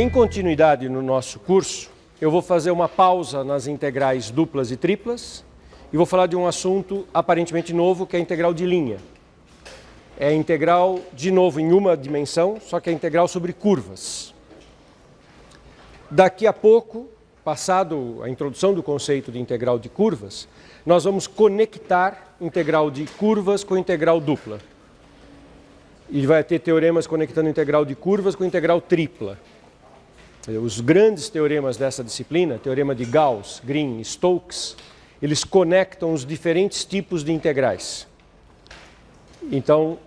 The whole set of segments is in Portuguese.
Em continuidade no nosso curso, eu vou fazer uma pausa nas integrais duplas e triplas e vou falar de um assunto aparentemente novo, que é a integral de linha. É a integral, de novo, em uma dimensão, só que é a integral sobre curvas. Daqui a pouco, passado a introdução do conceito de integral de curvas, nós vamos conectar integral de curvas com integral dupla. E vai ter teoremas conectando integral de curvas com integral tripla. Os grandes teoremas dessa disciplina, teorema de Gauss, Green e Stokes, eles conectam os diferentes tipos de integrais. Então,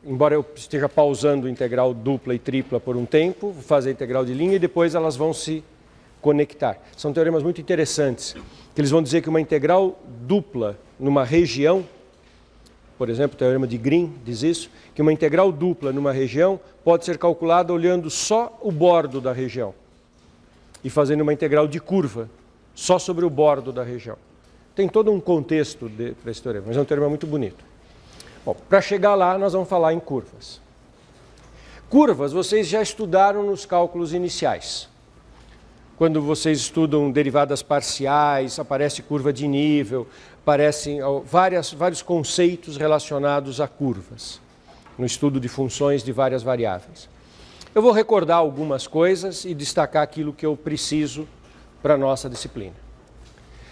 embora eu esteja pausando integral dupla e tripla por um tempo, vou fazer a integral de linha e depois elas vão se conectar. São teoremas muito interessantes, que eles vão dizer que uma integral dupla numa região, por exemplo, o teorema de Green diz isso, que uma integral dupla numa região pode ser calculada olhando só o bordo da região e fazendo uma integral de curva só sobre o bordo da região. Tem todo um contexto para esse teorema, mas é um teorema muito bonito. Bom, para chegar lá, nós vamos falar em curvas. Curvas vocês já estudaram nos cálculos iniciais. Quando vocês estudam derivadas parciais, aparece curva de nível, aparecem vários conceitos relacionados a curvas, no estudo de funções de várias variáveis. Eu vou recordar algumas coisas e destacar aquilo que eu preciso para a nossa disciplina.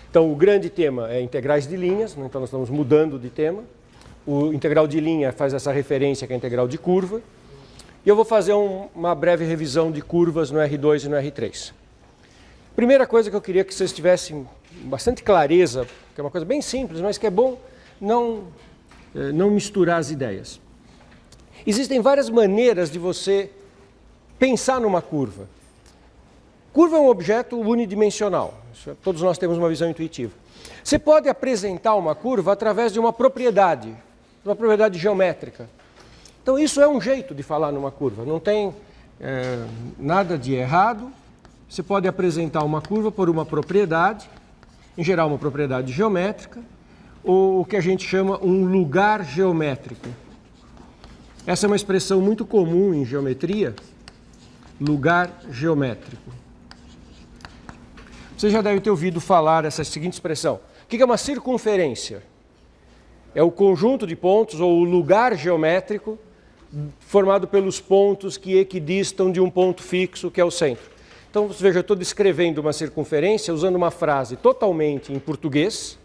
Então, o grande tema é integrais de linhas, então nós estamos mudando de tema. O integral de linha faz essa referência que é a integral de curva. E eu vou fazer uma breve revisão de curvas no R2 e no R3. Primeira coisa que eu queria que vocês tivessem bastante clareza, que é uma coisa bem simples, mas que é bom não misturar as ideias. Existem várias maneiras de você pensar numa curva. Curva é um objeto unidimensional. Todos nós temos uma visão intuitiva. Você pode apresentar uma curva através de uma propriedade geométrica. Então isso é um jeito de falar numa curva. Não tem nada de errado. Você pode apresentar uma curva por uma propriedade, em geral uma propriedade geométrica, ou o que a gente chama um lugar geométrico. Essa é uma expressão muito comum em geometria, lugar geométrico. Você já deve ter ouvido falar essa seguinte expressão. O que é uma circunferência? É o conjunto de pontos ou o lugar geométrico formado pelos pontos que equidistam de um ponto fixo, que é o centro. Então, você veja, eu estou descrevendo uma circunferência usando uma frase totalmente em português,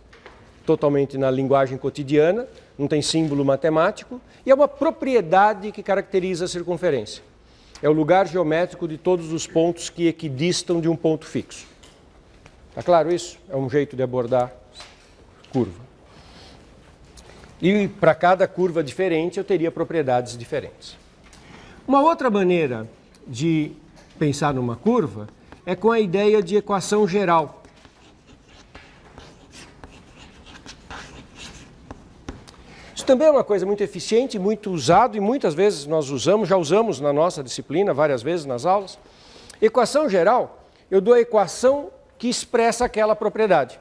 totalmente na linguagem cotidiana, não tem símbolo matemático, e é uma propriedade que caracteriza a circunferência. É o lugar geométrico de todos os pontos que equidistam de um ponto fixo. Está claro isso? É um jeito de abordar curva. E para cada curva diferente eu teria propriedades diferentes. Uma outra maneira de pensar numa curva é com a ideia de equação geral. Isso também é uma coisa muito eficiente, muito usado e muitas vezes nós já usamos na nossa disciplina, várias vezes nas aulas. Equação geral, eu dou a equação que expressa aquela propriedade.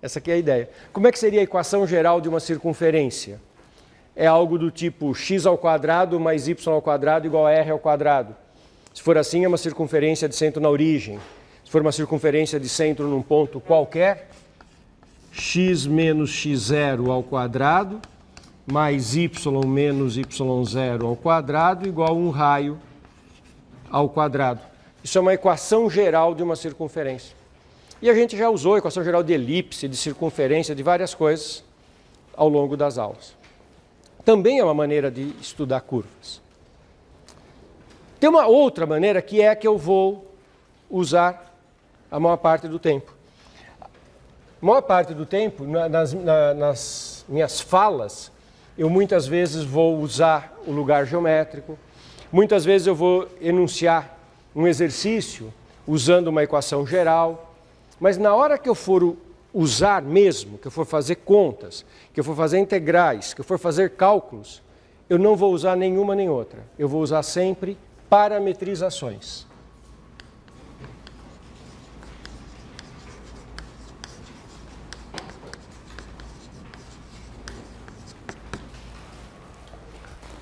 Essa aqui é a ideia. Como é que seria a equação geral de uma circunferência? É algo do tipo x² mais y² igual a r ao quadrado. Se for assim, é uma circunferência de centro na origem. Se for uma circunferência de centro num ponto qualquer, x menos x0 ao quadrado mais y menos y0 ao quadrado igual a um raio ao quadrado. Isso é uma equação geral de uma circunferência. E a gente já usou a equação geral de elipse, de circunferência, de várias coisas ao longo das aulas. Também é uma maneira de estudar curvas. Tem uma outra maneira que é a que eu vou usar a maior parte do tempo. A maior parte do tempo, nas minhas falas, eu muitas vezes vou usar o lugar geométrico, muitas vezes eu vou enunciar um exercício usando uma equação geral, mas na hora que eu for usar mesmo, que eu for fazer contas, que eu for fazer integrais, que eu for fazer cálculos, eu não vou usar nenhuma nem outra. Eu vou usar sempre parametrizações.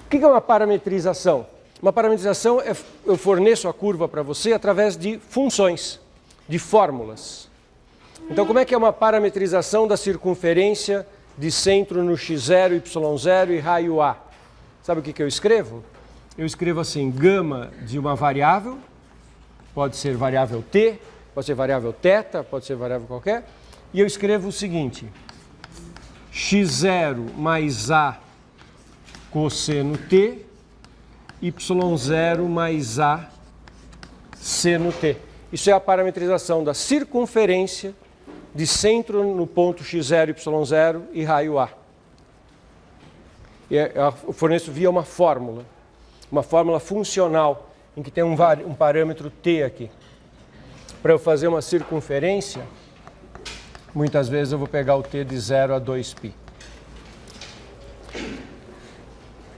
O que é uma parametrização? Uma parametrização eu forneço a curva para você através de funções, de fórmulas. Então, como é que é uma parametrização da circunferência de centro no x0, y0 e raio A? Sabe o que eu escrevo? Eu escrevo assim, gama de uma variável, pode ser variável t, pode ser variável θ, pode ser variável qualquer, e eu escrevo o seguinte, x0 mais A cosseno t, y0 mais A seno t. Isso é a parametrização da circunferência de centro no ponto x0, y0 e raio A. Eu forneço via uma fórmula funcional, em que tem um parâmetro t aqui. Para eu fazer uma circunferência, muitas vezes eu vou pegar o t de 0 a 2π.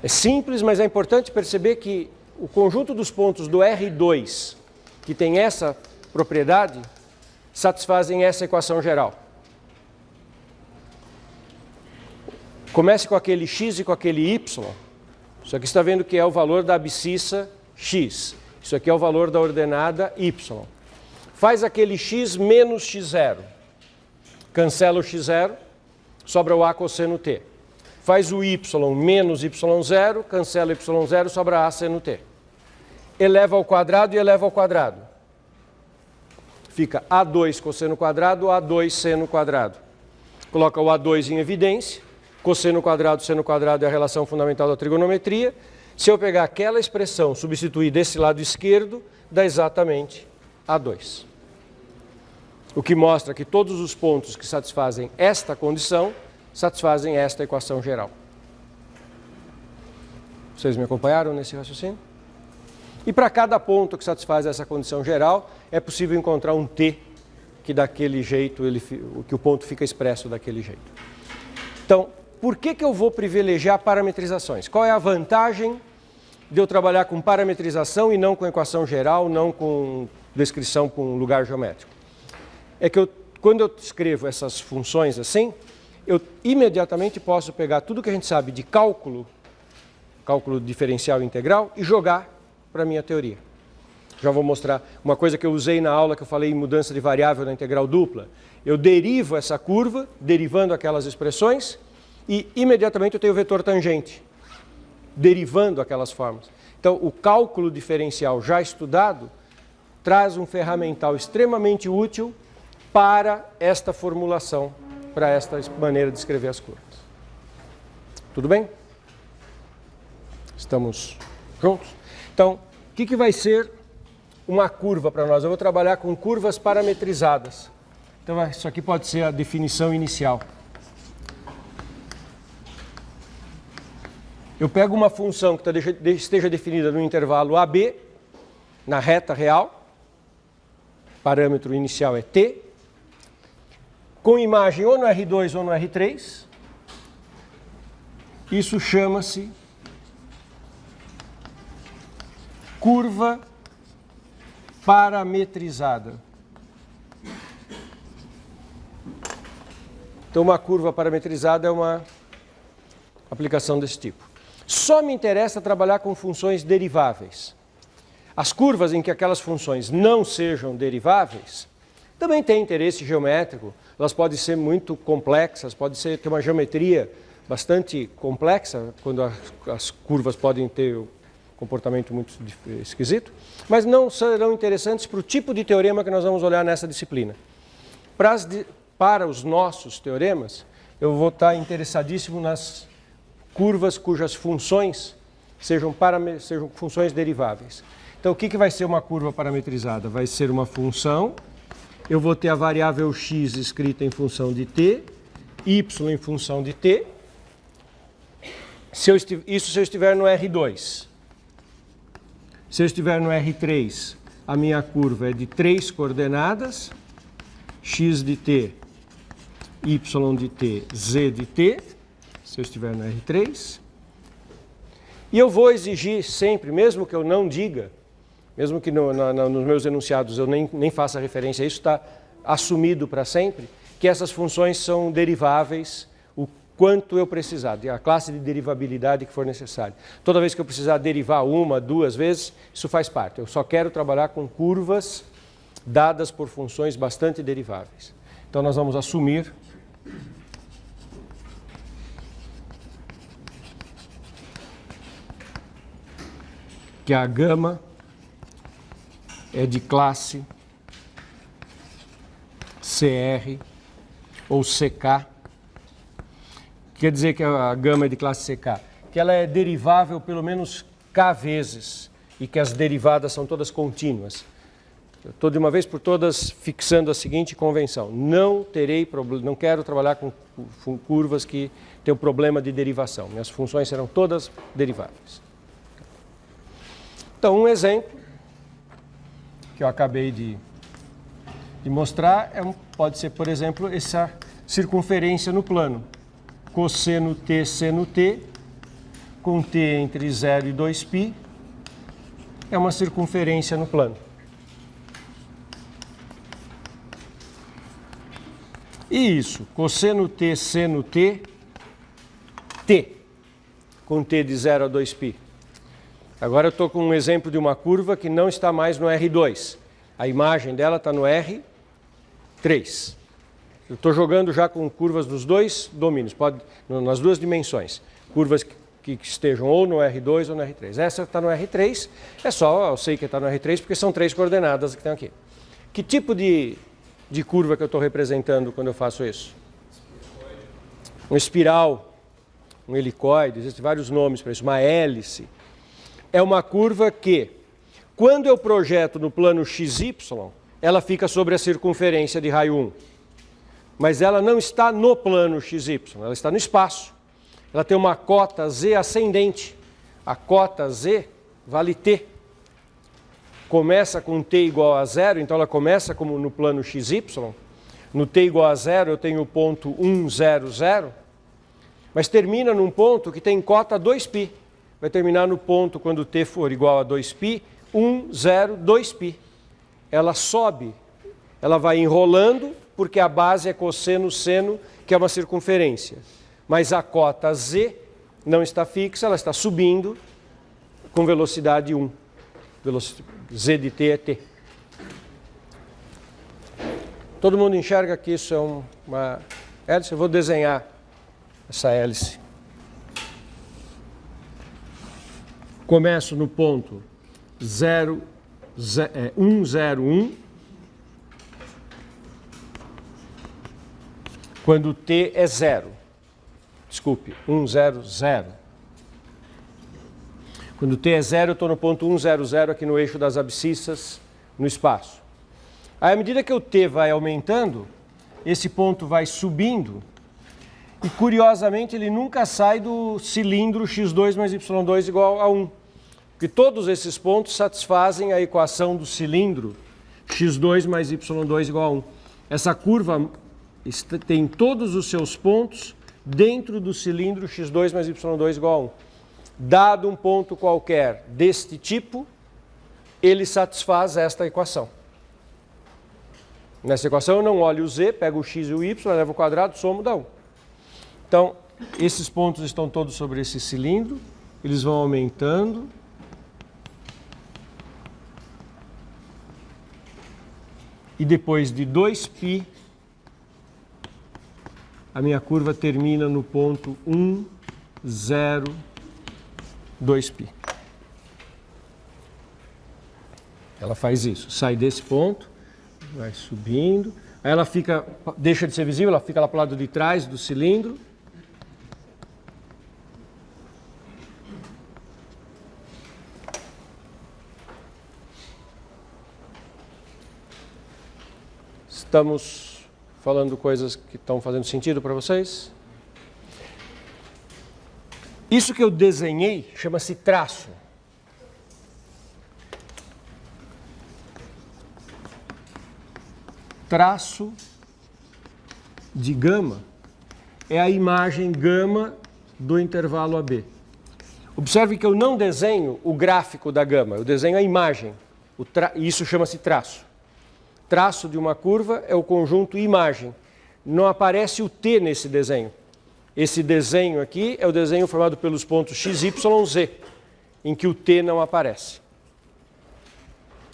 É simples, mas é importante perceber que o conjunto dos pontos do R2, que tem essa propriedade, satisfazem essa equação geral. Comece com aquele x e com aquele y. Isso aqui está vendo que é o valor da abscissa x. Isso aqui é o valor da ordenada y. Faz aquele x menos x0. Cancela o x0, sobra o A cosseno t. Faz o y menos y0, cancela y0, sobra A seno t. Eleva ao quadrado e eleva ao quadrado. Fica A2 cosseno quadrado, A2 seno quadrado. Coloca o A2 em evidência. Cosseno quadrado, seno quadrado é a relação fundamental da trigonometria. Se eu pegar aquela expressão, substituir desse lado esquerdo, dá exatamente A2. O que mostra que todos os pontos que satisfazem esta condição satisfazem esta equação geral. Vocês me acompanharam nesse raciocínio? E para cada ponto que satisfaz essa condição geral, é possível encontrar um t que daquele jeito, que o ponto fica expresso daquele jeito. Então, por que eu vou privilegiar parametrizações? Qual é a vantagem de eu trabalhar com parametrização e não com equação geral, não com descrição com lugar geométrico? É que quando eu escrevo essas funções assim, eu imediatamente posso pegar tudo que a gente sabe de cálculo diferencial e integral, e jogar para a minha teoria. Já vou mostrar uma coisa que eu usei na aula que eu falei em mudança de variável na integral dupla. Eu derivo essa curva, derivando aquelas expressões, e imediatamente eu tenho o vetor tangente, derivando aquelas formas. Então, o cálculo diferencial já estudado traz um ferramental extremamente útil para esta formulação, para esta maneira de escrever as curvas. Tudo bem? Estamos juntos? Então, o que vai ser uma curva para nós? Eu vou trabalhar com curvas parametrizadas. Então, isso aqui pode ser a definição inicial. Eu pego uma função que esteja definida no intervalo AB, na reta real, parâmetro inicial é t, com imagem ou no R2 ou no R3. Isso chama-se curva parametrizada. Então, uma curva parametrizada é uma aplicação desse tipo. Só me interessa trabalhar com funções deriváveis. As curvas em que aquelas funções não sejam deriváveis também têm interesse geométrico. Elas podem ser muito complexas, ter uma geometria bastante complexa, quando as curvas podem ter um comportamento muito esquisito, mas não serão interessantes para o tipo de teorema que nós vamos olhar nessa disciplina. Para os nossos teoremas, eu vou estar interessadíssimo nas curvas cujas funções sejam funções deriváveis. Então, o que vai ser uma curva parametrizada? Vai ser uma função, eu vou ter a variável x escrita em função de t, y em função de t, se eu estiver no R2. Se eu estiver no R3, a minha curva é de 3 coordenadas, x de t, y de t, z de t, se eu estiver no R3. E eu vou exigir sempre, mesmo que eu não diga, mesmo que nos meus enunciados eu nem faça referência a isso, está assumido para sempre, que essas funções são deriváveis, o quanto eu precisar, a classe de derivabilidade que for necessária. Toda vez que eu precisar derivar uma, duas vezes, isso faz parte. Eu só quero trabalhar com curvas dadas por funções bastante deriváveis. Então nós vamos assumir que a gama é de classe CR ou CK. Quer dizer que a gama é de classe CK? Que ela é derivável pelo menos K vezes e que as derivadas são todas contínuas. Eu estou de uma vez por todas fixando a seguinte convenção. Não quero trabalhar com curvas que têm um problema de derivação. Minhas funções serão todas deriváveis. Então, um exemplo que eu acabei de mostrar pode ser, por exemplo, essa circunferência no plano. Cosseno t seno t, com t entre 0 e 2π, é uma circunferência no plano. E isso, cosseno t seno t, t, com t de 0 a 2π. Agora eu estou com um exemplo de uma curva que não está mais no R2. A imagem dela está no R3. Eu estou jogando já com curvas dos dois domínios, nas duas dimensões. Curvas que estejam ou no R2 ou no R3. Essa está no R3, eu sei que está no R3 porque são 3 coordenadas que estão aqui. Que tipo de curva que eu estou representando quando eu faço isso? Um espiral, um helicoide, existem vários nomes para isso, uma hélice. É uma curva que, quando eu projeto no plano XY, ela fica sobre a circunferência de raio 1. Mas ela não está no plano XY, ela está no espaço. Ela tem uma cota z ascendente. A cota z vale t. Começa com t igual a 0, então ela começa como no plano XY. No t igual a 0 eu tenho o ponto 1, 0, 0. Mas termina num ponto que tem cota 2π. Vai terminar no ponto, quando t for igual a 2π, 1, 0, 2π. Ela sobe, ela vai enrolando, porque a base é cosseno, seno, que é uma circunferência. Mas a cota z não está fixa, ela está subindo com velocidade 1. Z de t é t. Todo mundo enxerga que isso é uma hélice? Eu vou desenhar essa hélice. Começo no ponto 1, 0, 1. Quando t é 0. Desculpe, 1, 0, 0. Quando t é 0, eu estou no ponto 1, 0, 0 aqui no eixo das abscissas, no espaço. Aí, à medida que o t vai aumentando, esse ponto vai subindo e, curiosamente, ele nunca sai do cilindro x2 mais y2 igual a 1. Porque todos esses pontos satisfazem a equação do cilindro x2 mais y2 igual a 1. Essa curva tem todos os seus pontos dentro do cilindro x2 mais y2 igual a 1. Dado um ponto qualquer deste tipo, ele satisfaz esta equação. Nessa equação eu não olho o z, pego o x e o y, levo ao quadrado, somo, dá 1. Então, esses pontos estão todos sobre esse cilindro, eles vão aumentando. E depois de 2π, a minha curva termina no ponto 1, 0, 2π. Ela faz isso, sai desse ponto, vai subindo, aí ela deixa de ser visível, ela fica lá para o lado de trás do cilindro. Estamos falando coisas que estão fazendo sentido para vocês? Isso que eu desenhei chama-se traço. Traço de gama é a imagem gama do intervalo AB. Observe que eu não desenho o gráfico da gama, eu desenho a imagem. Isso chama-se traço. Traço de uma curva é o conjunto imagem. Não aparece o t nesse desenho. Esse desenho aqui é o desenho formado pelos pontos x, y, z, em que o t não aparece.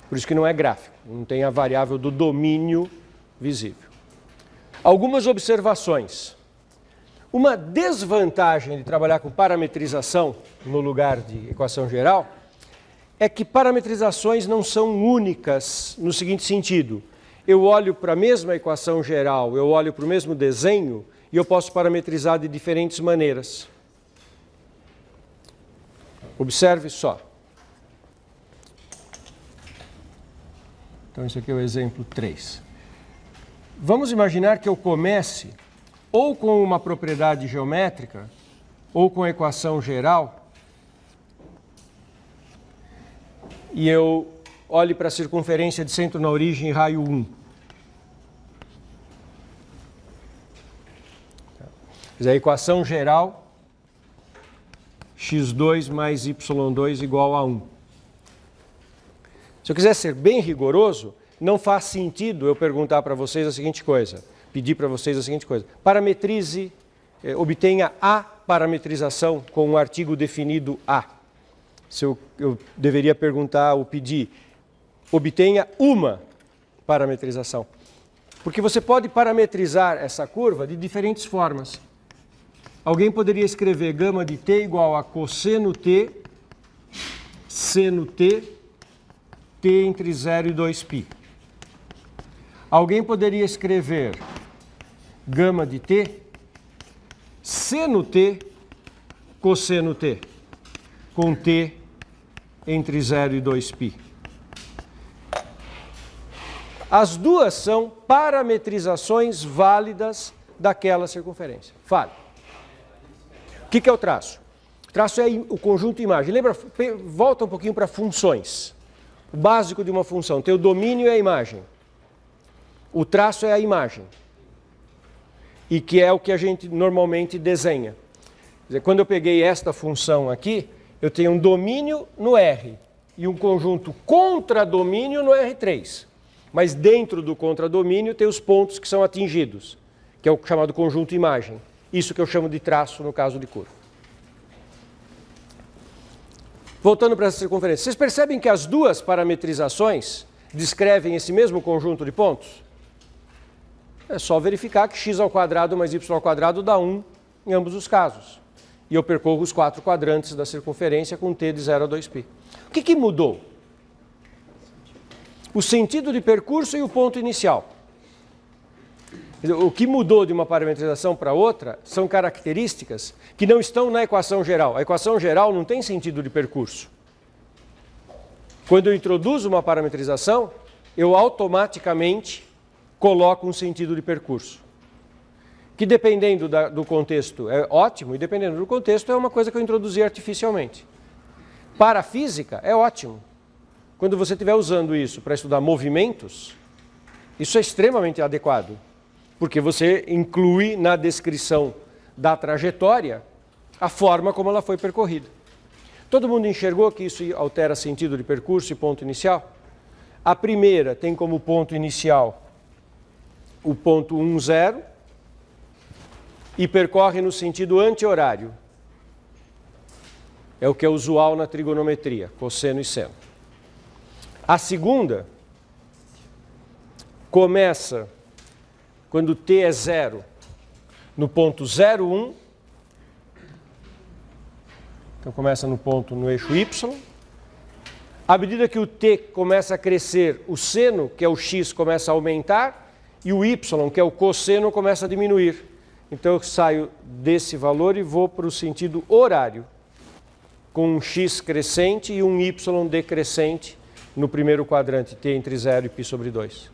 Por isso que não é gráfico, não tem a variável do domínio visível. Algumas observações. Uma desvantagem de trabalhar com parametrização no lugar de equação geral é que parametrizações não são únicas no seguinte sentido. Eu olho para a mesma equação geral, eu olho para o mesmo desenho e eu posso parametrizar de diferentes maneiras. Observe só. Então, esse aqui é o exemplo 3. Vamos imaginar que eu comece ou com uma propriedade geométrica ou com a equação geral e eu olhe para a circunferência de centro na origem raio 1. Quer dizer, a equação geral x2 mais y2 igual a 1. Se eu quiser ser bem rigoroso, não faz sentido eu perguntar para vocês a seguinte coisa, pedir para vocês a seguinte coisa. Parametrize, obtenha a parametrização com um artigo definido A. Se eu deveria perguntar ou pedir, obtenha uma parametrização. Porque você pode parametrizar essa curva de diferentes formas. Alguém poderia escrever gama de t igual a cosseno t, seno t, t entre 0 e 2π. Alguém poderia escrever gama de t, seno t, cosseno t, com t entre 0 e 2π. As duas são parametrizações válidas daquela circunferência. Fale. O que é o traço? O traço é o conjunto imagem. Lembra, volta um pouquinho para funções. O básico de uma função, tem o domínio e a imagem. O traço é a imagem. E que é o que a gente normalmente desenha. Quer dizer, quando eu peguei esta função aqui, eu tenho um domínio no R e um conjunto contradomínio no R3. Mas dentro do contradomínio tem os pontos que são atingidos, que é o chamado conjunto imagem. Isso que eu chamo de traço no caso de curva. Voltando para essa circunferência, vocês percebem que as duas parametrizações descrevem esse mesmo conjunto de pontos? É só verificar que x² mais y² dá 1 em ambos os casos. E eu percorro os 4 quadrantes da circunferência com t de 0 a 2π. O que mudou? O sentido de percurso e o ponto inicial. O que mudou de uma parametrização para outra são características que não estão na equação geral. A equação geral não tem sentido de percurso. Quando eu introduzo uma parametrização, eu automaticamente coloco um sentido de percurso. Que dependendo do contexto é ótimo e dependendo do contexto é uma coisa que eu introduzi artificialmente. Para a física é ótimo. Quando você estiver usando isso para estudar movimentos, isso é extremamente adequado. Porque você inclui na descrição da trajetória a forma como ela foi percorrida. Todo mundo enxergou que isso altera sentido de percurso e ponto inicial? A primeira tem como ponto inicial o ponto 1, 0 e percorre no sentido anti-horário. É o que é usual na trigonometria, cosseno e seno. A segunda começa quando t é 0, no ponto 0, 1. Então começa no eixo y. À medida que o t começa a crescer, o seno, que é o x, começa a aumentar, e o y, que é o cosseno, começa a diminuir. Então eu saio desse valor e vou para o sentido horário, com um x crescente e um y decrescente no primeiro quadrante, t entre 0 e π sobre 2.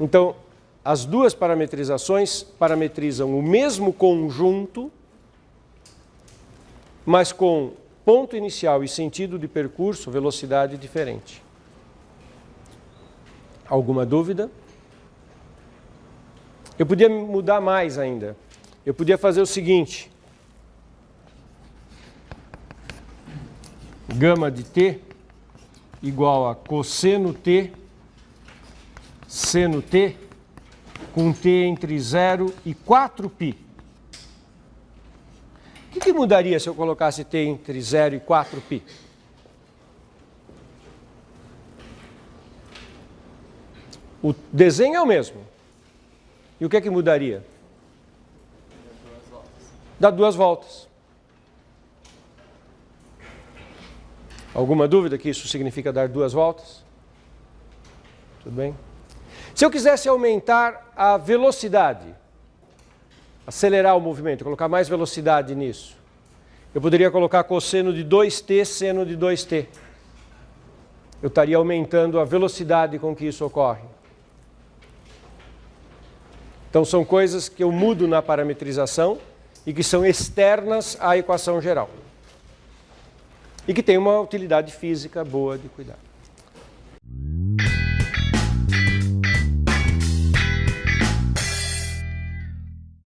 Então, as duas parametrizações parametrizam o mesmo conjunto, mas com ponto inicial e sentido de percurso, velocidade diferente. Alguma dúvida? Eu podia mudar mais ainda. Eu podia fazer o seguinte. Gama de t igual a cosseno t, seno t, com t entre 0 e 4π. O que mudaria se eu colocasse t entre 0 e 4π? O desenho é o mesmo. E o que é que mudaria? Dá 2 voltas. Alguma dúvida que isso significa dar 2 voltas? Tudo bem? Se eu quisesse aumentar a velocidade, acelerar o movimento, colocar mais velocidade nisso, eu poderia colocar cosseno de 2t, seno de 2t. Eu estaria aumentando a velocidade com que isso ocorre. Então são coisas que eu mudo na parametrização e que são externas à equação geral. E que tem uma utilidade física boa de cuidar.